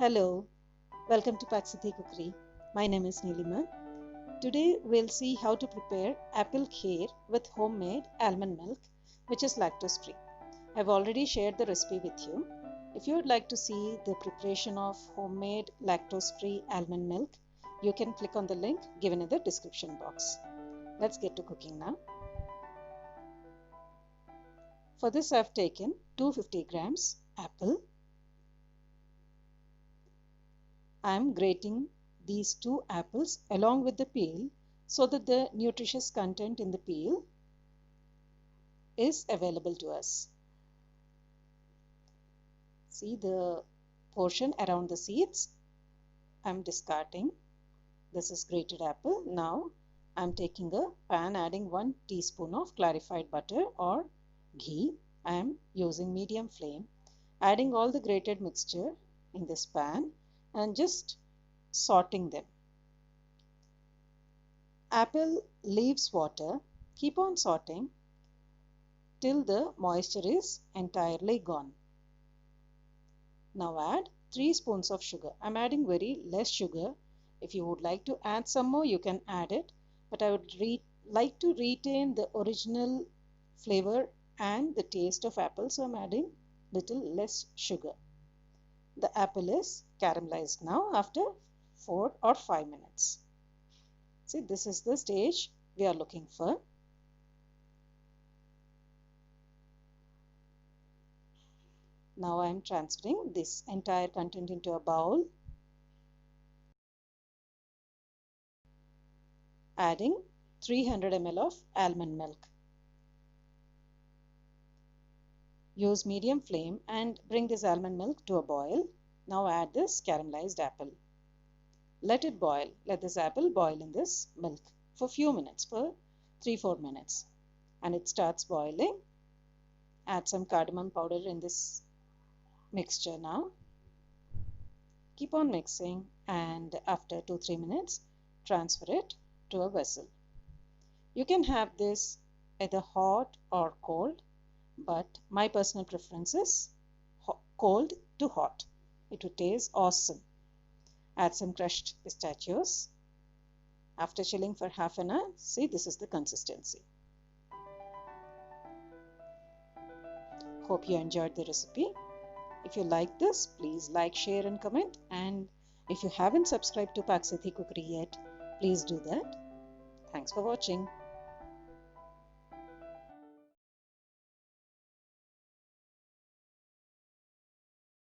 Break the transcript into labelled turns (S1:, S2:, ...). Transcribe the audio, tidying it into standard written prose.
S1: Hello, welcome to Paaksiddhii Cookery. My name is Nilima. Today we'll see how to prepare apple kheer with homemade almond milk, which is lactose free. I've already shared the recipe with you. If you would like to see the preparation of homemade lactose free almond milk, you can click on the link given in the description box. Let's get to cooking now. For this I've taken 250 grams apple. I am grating these two apples along with the peel so that the nutritious content in the peel is available to us. See the portion around the seeds I am discarding. This is grated apple. Now I am taking a pan, adding 1 teaspoon of clarified butter or ghee. I am using medium flame, adding all the grated mixture in this pan and just sorting them. Apple leaves water. Keep on sorting till the moisture is entirely gone. Now add 3 spoons of sugar. I'm adding very less sugar. If you would like to add some more, you can add it. But I would like to retain the original flavor and the taste of apple, so I'm adding little less sugar. The apple is caramelized now after 4 or 5 minutes. See, this is the stage we are looking for. Now I am transferring this entire content into a bowl, adding 300 ml of almond milk. Use medium flame and bring this almond milk to a boil. Now add this caramelized apple. Let it boil. Let this apple boil in this milk for few minutes, for 3-4 minutes. And it starts boiling. Add some cardamom powder in this mixture now. Keep on mixing, and after 2-3 minutes, transfer it to a vessel. You can have this either hot or cold, but my personal preference is cold to hot. It would taste awesome. Add some crushed pistachios. After chilling for half an hour, see, this is the consistency. Hope you enjoyed the recipe. If you like this, please like, share and comment. And if you haven't subscribed to Paaksiddhii Cookery yet, please do that. Thanks for watching.